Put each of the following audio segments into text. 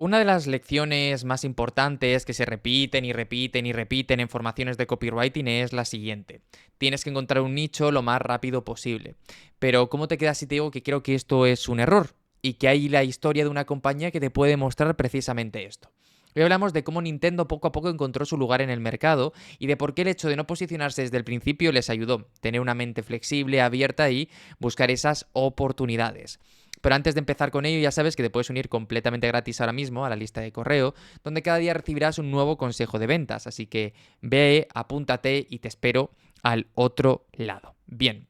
Una de las lecciones más importantes que se repiten y repiten y repiten en formaciones de copywriting es la siguiente. Tienes que encontrar un nicho lo más rápido posible. Pero ¿cómo te quedas si te digo que creo que esto es un error? Y que hay la historia de una compañía que te puede mostrar precisamente esto. Hoy hablamos de cómo Nintendo poco a poco encontró su lugar en el mercado y de por qué el hecho de no posicionarse desde el principio les ayudó. Tener una mente flexible, abierta y buscar esas oportunidades. Pero antes de empezar con ello, ya sabes que te puedes unir completamente gratis ahora mismo a la lista de correo, donde cada día recibirás un nuevo consejo de ventas. Así que ve, apúntate y te espero al otro lado. Bien.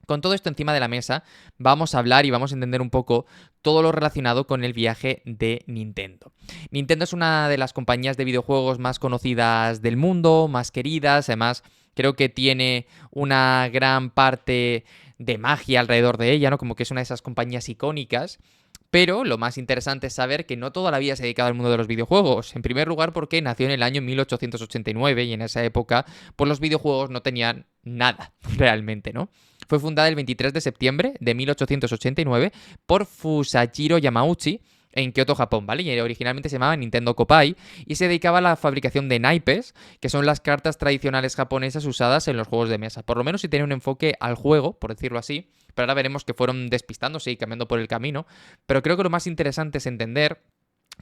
Con todo esto encima de la mesa, vamos a hablar y vamos a entender un poco todo lo relacionado con el viaje de Nintendo. Nintendo es una de las compañías de videojuegos más conocidas del mundo, más queridas, además creo que tiene una gran parte de magia alrededor de ella, ¿no? Como que es una de esas compañías icónicas. Pero lo más interesante es saber que no toda la vida se ha dedicado al mundo de los videojuegos. En primer lugar porque nació en el año 1889 y en esa época pues los videojuegos no tenían nada realmente, ¿no? Fue fundada el 23 de septiembre de 1889 por Fusajiro Yamauchi en Kioto, Japón, ¿vale? Y originalmente se llamaba Nintendo Kopai y se dedicaba a la fabricación de naipes, que son las cartas tradicionales japonesas usadas en los juegos de mesa. Por lo menos si tiene un enfoque al juego, por decirlo así, pero ahora veremos que fueron despistándose y cambiando por el camino. Pero creo que lo más interesante es entender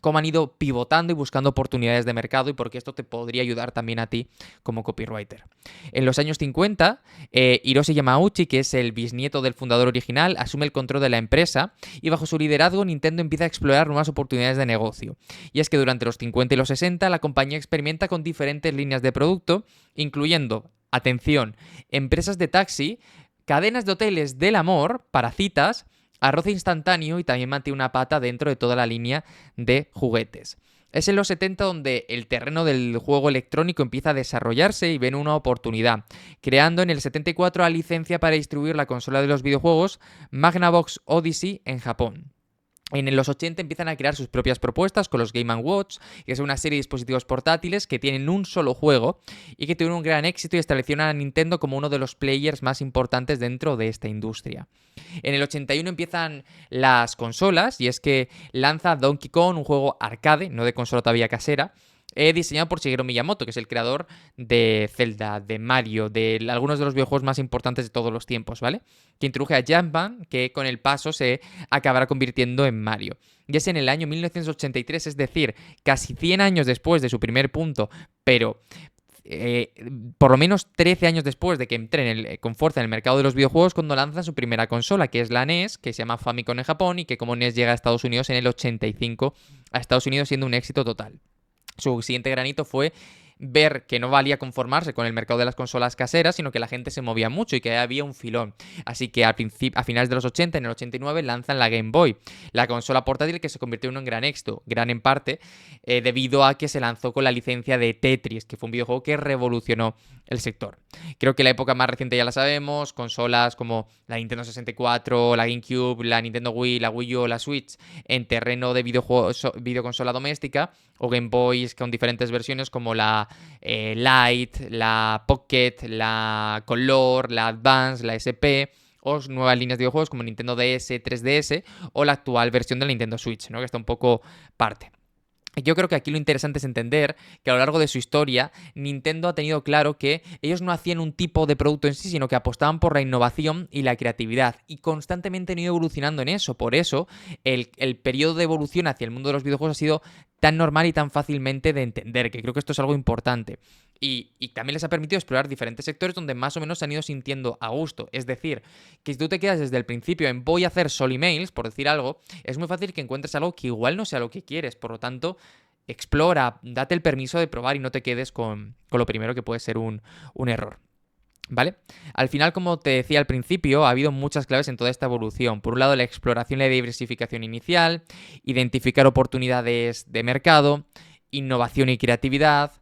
cómo han ido pivotando y buscando oportunidades de mercado y porque esto te podría ayudar también a ti como copywriter. En los años 50, Hiroshi Yamauchi, que es el bisnieto del fundador original, asume el control de la empresa y bajo su liderazgo Nintendo empieza a explorar nuevas oportunidades de negocio. Y es que durante los 50 y los 60 la compañía experimenta con diferentes líneas de producto, incluyendo, atención, empresas de taxi, cadenas de hoteles del amor para citas, arroz instantáneo y también mantiene una pata dentro de toda la línea de juguetes. Es en los 70 donde el terreno del juego electrónico empieza a desarrollarse y ven una oportunidad, creando en el 74 la licencia para distribuir la consola de los videojuegos Magnavox Odyssey en Japón. En los 80 empiezan a crear sus propias propuestas con los Game ⁇ Watch, que es una serie de dispositivos portátiles que tienen un solo juego y que tuvieron un gran éxito y establecieron a Nintendo como uno de los players más importantes dentro de esta industria. En el 81 empiezan las consolas y es que lanza Donkey Kong, un juego arcade, no de consola todavía casera, diseñado por Shigeru Miyamoto, que es el creador de Zelda, de Mario, de algunos de los videojuegos más importantes de todos los tiempos, ¿vale? Que introduje a Jumpman, que con el paso se acabará convirtiendo en Mario. Y es en el año 1983, es decir, casi 100 años después de su primer punto, pero por lo menos 13 años después de que entren con fuerza en el mercado de los videojuegos, cuando lanzan su primera consola, que es la NES, que se llama Famicom en Japón y que como NES llega a Estados Unidos en el 85, a Estados Unidos siendo un éxito total. Su siguiente granito fue ver que no valía conformarse con el mercado de las consolas caseras, sino que la gente se movía mucho y que había un filón. Así que a finales de los 80, en el 89, lanzan la Game Boy, la consola portátil que se convirtió en un gran éxito, gran en parte debido a que se lanzó con la licencia de Tetris, que fue un videojuego que revolucionó el sector. Creo que la época más reciente ya la sabemos, consolas como la Nintendo 64, la GameCube, la Nintendo Wii, la Wii U o la Switch en terreno de videoconsola doméstica, o Game Boys con diferentes versiones como la Lite, la Pocket, la Color, la Advance, la SP, o nuevas líneas de videojuegos como Nintendo DS, 3DS o la actual versión de la Nintendo Switch, ¿no? Que está un poco parte. Yo creo que aquí lo interesante es entender que a lo largo de su historia Nintendo ha tenido claro que ellos no hacían un tipo de producto en sí, sino que apostaban por la innovación y la creatividad y constantemente han ido evolucionando en eso. Por eso el periodo de evolución hacia el mundo de los videojuegos ha sido tan normal y tan fácilmente de entender, que creo que esto es algo importante. Y también les ha permitido explorar diferentes sectores donde más o menos se han ido sintiendo a gusto. Es decir, que si tú te quedas desde el principio en voy a hacer solo emails, por decir algo, es muy fácil que encuentres algo que igual no sea lo que quieres. Por lo tanto, explora, date el permiso de probar y no te quedes con lo primero que puede ser un error. ¿Vale? Al final, como te decía al principio, ha habido muchas claves en toda esta evolución. Por un lado, la exploración y la diversificación inicial, identificar oportunidades de mercado, innovación y creatividad,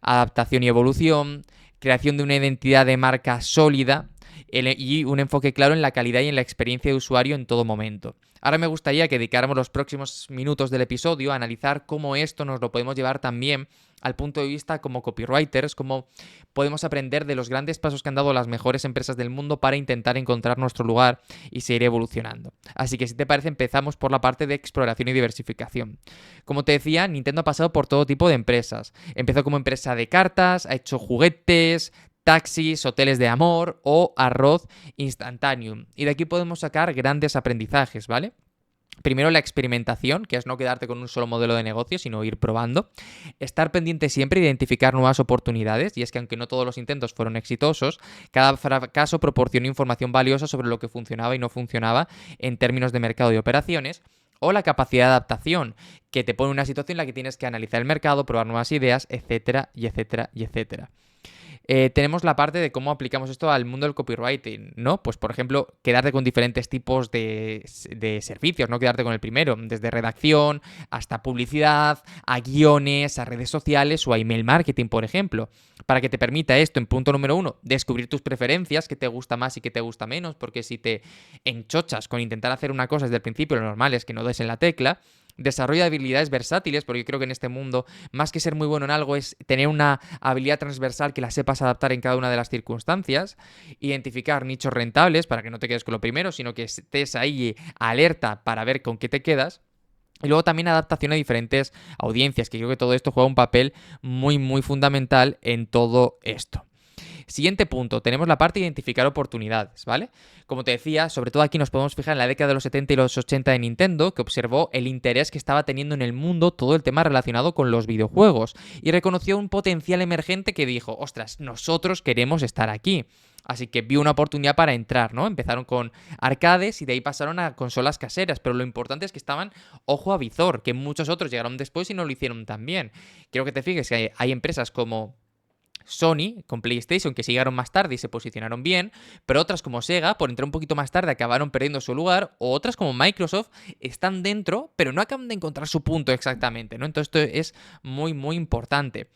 adaptación y evolución, creación de una identidad de marca sólida y un enfoque claro en la calidad y en la experiencia de usuario en todo momento. Ahora me gustaría que dedicáramos los próximos minutos del episodio a analizar cómo esto nos lo podemos llevar también al punto de vista como copywriters, cómo podemos aprender de los grandes pasos que han dado las mejores empresas del mundo para intentar encontrar nuestro lugar y seguir evolucionando. Así que si te parece, empezamos por la parte de exploración y diversificación. Como te decía, Nintendo ha pasado por todo tipo de empresas. Empezó como empresa de cartas, ha hecho juguetes, taxis, hoteles de amor o arroz instantáneo. Y de aquí podemos sacar grandes aprendizajes, ¿vale? Primero, la experimentación, que es no quedarte con un solo modelo de negocio, sino ir probando. Estar pendiente siempre, identificar nuevas oportunidades, y es que aunque no todos los intentos fueron exitosos, cada fracaso proporcionó información valiosa sobre lo que funcionaba y no funcionaba en términos de mercado y operaciones. O la capacidad de adaptación, que te pone en una situación en la que tienes que analizar el mercado, probar nuevas ideas, etcétera, y etcétera, y etcétera. Tenemos la parte de cómo aplicamos esto al mundo del copywriting, ¿no? Pues, por ejemplo, quedarte con diferentes tipos de servicios, no quedarte con el primero, desde redacción hasta publicidad, a guiones, a redes sociales o a email marketing, por ejemplo, para que te permita esto, en punto número 1, descubrir tus preferencias, qué te gusta más y qué te gusta menos, porque si te enchochas con intentar hacer una cosa desde el principio, lo normal es que no des en la tecla. Desarrolla habilidades versátiles, porque yo creo que en este mundo, más que ser muy bueno en algo, es tener una habilidad transversal que la sepas adaptar en cada una de las circunstancias. Identificar nichos rentables para que no te quedes con lo primero, sino que estés ahí alerta para ver con qué te quedas. Y luego también adaptación a diferentes audiencias, que creo que todo esto juega un papel muy, muy fundamental en todo esto. Siguiente punto, tenemos la parte de identificar oportunidades, ¿vale? Como te decía, sobre todo aquí nos podemos fijar en la década de los 70 y los 80 de Nintendo, que observó el interés que estaba teniendo en el mundo todo el tema relacionado con los videojuegos y reconoció un potencial emergente que dijo, ostras, nosotros queremos estar aquí. Así que vio una oportunidad para entrar, ¿no? Empezaron con arcades y de ahí pasaron a consolas caseras, pero lo importante es que estaban ojo a visor, que muchos otros llegaron después y no lo hicieron tan bien. Quiero que te fijes que hay empresas como Sony con PlayStation, que llegaron más tarde y se posicionaron bien, pero otras como Sega, por entrar un poquito más tarde, acabaron perdiendo su lugar, o otras como Microsoft están dentro, pero no acaban de encontrar su punto exactamente, ¿no? Entonces esto es muy, muy importante.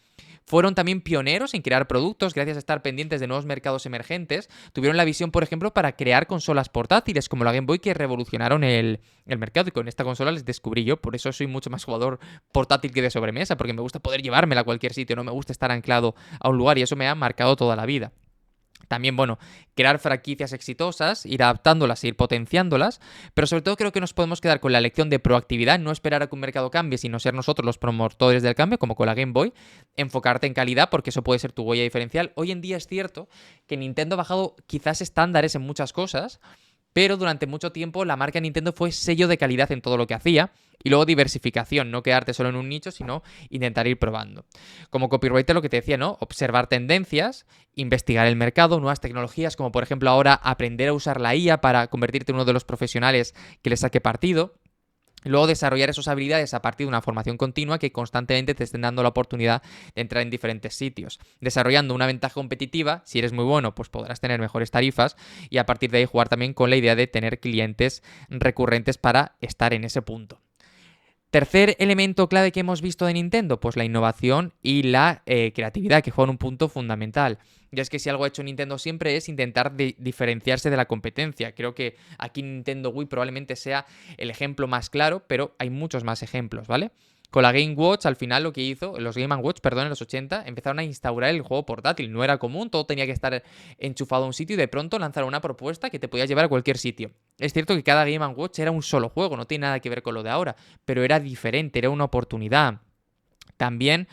Fueron también pioneros en crear productos gracias a estar pendientes de nuevos mercados emergentes. Tuvieron la visión, por ejemplo, para crear consolas portátiles como la Game Boy que revolucionaron el mercado y con esta consola les descubrí yo. Por eso soy mucho más jugador portátil que de sobremesa, porque me gusta poder llevármela a cualquier sitio, no me gusta estar anclado a un lugar y eso me ha marcado toda la vida. También, bueno, crear franquicias exitosas, ir adaptándolas e ir potenciándolas, pero sobre todo creo que nos podemos quedar con la lección de proactividad, no esperar a que un mercado cambie, sino ser nosotros los promotores del cambio, como con la Game Boy, enfocarte en calidad, porque eso puede ser tu huella diferencial. Hoy en día es cierto que Nintendo ha bajado quizás estándares en muchas cosas, pero durante mucho tiempo la marca Nintendo fue sello de calidad en todo lo que hacía. Y luego diversificación, no quedarte solo en un nicho, sino intentar ir probando. Como copywriter lo que te decía, ¿no? Observar tendencias, investigar el mercado, nuevas tecnologías, como por ejemplo ahora aprender a usar la IA para convertirte en uno de los profesionales que le saque partido. Luego desarrollar esas habilidades a partir de una formación continua que constantemente te estén dando la oportunidad de entrar en diferentes sitios. Desarrollando una ventaja competitiva, si eres muy bueno, pues podrás tener mejores tarifas y a partir de ahí jugar también con la idea de tener clientes recurrentes para estar en ese punto. Tercer elemento clave que hemos visto de Nintendo, pues la innovación y la creatividad, que juegan un punto fundamental. Y es que si algo ha hecho Nintendo siempre es intentar diferenciarse de la competencia. Creo que aquí Nintendo Wii probablemente sea el ejemplo más claro, pero hay muchos más ejemplos, ¿vale? Con la Game Watch, al final lo que hizo, los Game Watch, perdón, en los 80, empezaron a instaurar el juego portátil. No era común, todo tenía que estar enchufado a un sitio y de pronto lanzaron una propuesta que te podía llevar a cualquier sitio. Es cierto que cada Game Watch era un solo juego, no tiene nada que ver con lo de ahora, pero era diferente, era una oportunidad. También,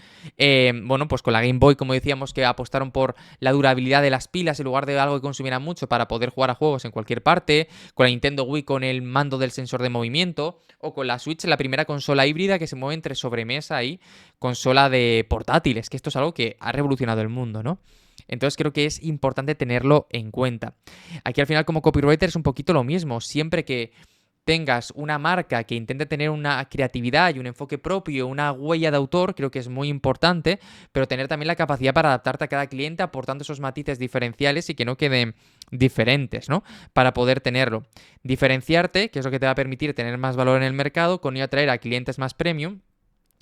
bueno, pues con la Game Boy, como decíamos, que apostaron por la durabilidad de las pilas en lugar de algo que consumiera mucho para poder jugar a juegos en cualquier parte. Con la Nintendo Wii con el mando del sensor de movimiento. O con la Switch, la primera consola híbrida que se mueve entre sobremesa y consola de portátiles. Que esto es algo que ha revolucionado el mundo, ¿no? Entonces creo que es importante tenerlo en cuenta. Aquí al final como copywriter es un poquito lo mismo. Siempre que tengas una marca que intente tener una creatividad y un enfoque propio, una huella de autor, creo que es muy importante, pero tener también la capacidad para adaptarte a cada cliente aportando esos matices diferenciales y que no queden diferentes, ¿no? Para poder tenerlo. Diferenciarte, que es lo que te va a permitir tener más valor en el mercado, con ello atraer a clientes más premium.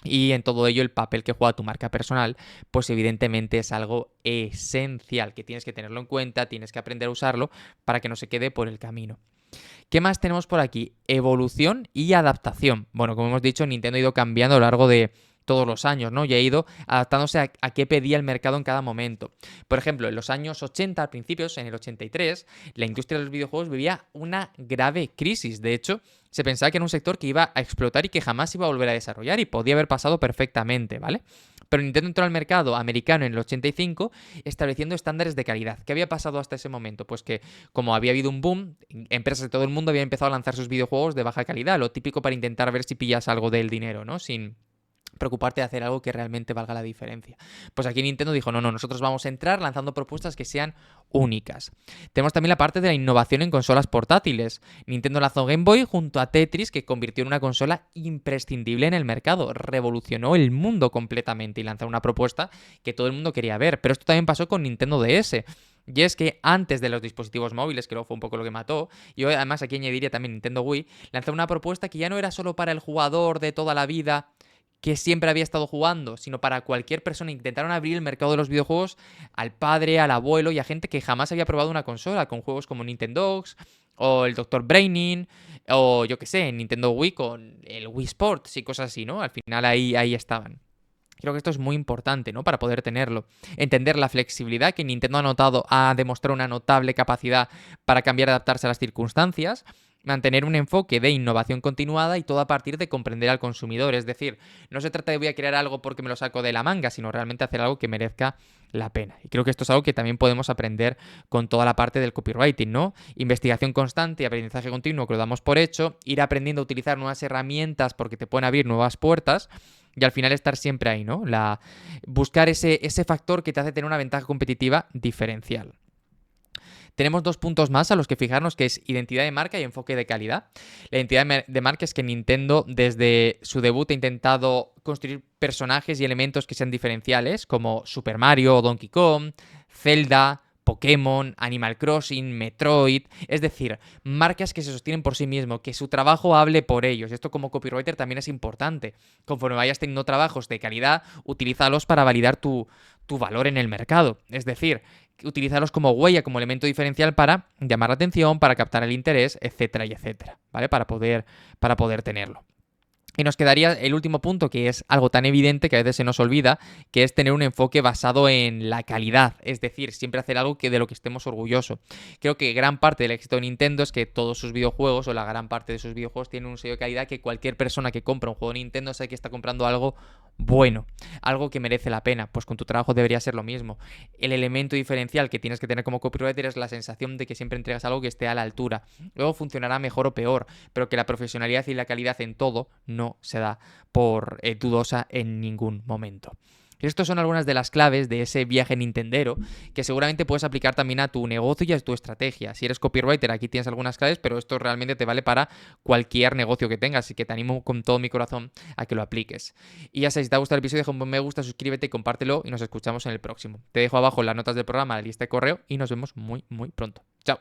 Y en todo ello el papel que juega tu marca personal, pues evidentemente es algo esencial, que tienes que tenerlo en cuenta, tienes que aprender a usarlo para que no se quede por el camino. ¿Qué más tenemos por aquí? Evolución y adaptación. Bueno, como hemos dicho, Nintendo ha ido cambiando a lo largo de todos los años, ¿no? Y ha ido adaptándose a qué pedía el mercado en cada momento. Por ejemplo, en los años 80, al principios, en el 83, la industria de los videojuegos vivía una grave crisis. De hecho, se pensaba que era un sector que iba a explotar y que jamás iba a volver a desarrollar y podía haber pasado perfectamente, ¿vale? Pero Nintendo entró al mercado americano en el 85 estableciendo estándares de calidad. ¿Qué había pasado hasta ese momento? Pues que como había habido un boom, empresas de todo el mundo habían empezado a lanzar sus videojuegos de baja calidad, lo típico para intentar ver si pillas algo del dinero, ¿no? Sin preocuparte de hacer algo que realmente valga la diferencia. Pues aquí Nintendo dijo, no, nosotros vamos a entrar lanzando propuestas que sean únicas. Tenemos también la parte de la innovación en consolas portátiles. Nintendo lanzó Game Boy junto a Tetris, que convirtió en una consola imprescindible en el mercado. Revolucionó el mundo completamente y lanzó una propuesta que todo el mundo quería ver. Pero esto también pasó con Nintendo DS. Y es que antes de los dispositivos móviles, que luego fue un poco lo que mató, yo además aquí añadiría también Nintendo Wii, lanzó una propuesta que ya no era solo para el jugador de toda la vida que siempre había estado jugando, sino para cualquier persona. Intentaron abrir el mercado de los videojuegos al padre, al abuelo y a gente que jamás había probado una consola, con juegos como Nintendogs, o el Dr. Braining, o yo qué sé, Nintendo Wii con el Wii Sports y cosas así, ¿no? Al final ahí estaban. Creo que esto es muy importante, ¿no? Para poder tenerlo. Entender la flexibilidad que Nintendo ha demostrado una notable capacidad para cambiar y adaptarse a las circunstancias. Mantener un enfoque de innovación continuada y todo a partir de comprender al consumidor. Es decir, no se trata de voy a crear algo porque me lo saco de la manga, sino realmente hacer algo que merezca la pena. Y creo que esto es algo que también podemos aprender con toda la parte del copywriting, ¿no? Investigación constante y aprendizaje continuo que lo damos por hecho, ir aprendiendo a utilizar nuevas herramientas porque te pueden abrir nuevas puertas y al final estar siempre ahí, ¿no? Buscar ese factor que te hace tener una ventaja competitiva diferencial. Tenemos dos puntos más a los que fijarnos, que es identidad de marca y enfoque de calidad. La identidad de marca es que Nintendo desde su debut ha intentado construir personajes y elementos que sean diferenciales, como Super Mario, Donkey Kong, Zelda, Pokémon, Animal Crossing, Metroid, es decir, marcas que se sostienen por sí mismos, que su trabajo hable por ellos. Esto como copywriter también es importante. Conforme vayas teniendo trabajos de calidad, utilízalos para validar tu valor en el mercado. Es decir, utilizarlos como huella, como elemento diferencial para llamar la atención, para captar el interés, etcétera y etcétera, ¿vale? Para poder tenerlo. Y nos quedaría el último punto, que es algo tan evidente que a veces se nos olvida, que es tener un enfoque basado en la calidad, es decir, siempre hacer algo de lo que estemos orgullosos. Creo que gran parte del éxito de Nintendo es que todos sus videojuegos, o la gran parte de sus videojuegos, tienen un sello de calidad que cualquier persona que compra un juego de Nintendo sabe que está comprando algo bueno, algo que merece la pena. Pues con tu trabajo debería ser lo mismo. El elemento diferencial que tienes que tener como copywriter es la sensación de que siempre entregas algo que esté a la altura. Luego funcionará mejor o peor, pero que la profesionalidad y la calidad en todo no se da por dudosa en ningún momento. Estas son algunas de las claves de ese viaje nintendero que seguramente puedes aplicar también a tu negocio y a tu estrategia. Si eres copywriter, aquí tienes algunas claves, pero esto realmente te vale para cualquier negocio que tengas, así que te animo con todo mi corazón a que lo apliques. Y ya sabes, si te ha gustado el episodio, deja un me gusta, suscríbete y compártelo y nos escuchamos en el próximo. Te dejo abajo en las notas del programa la lista de correo y nos vemos muy pronto. Chao.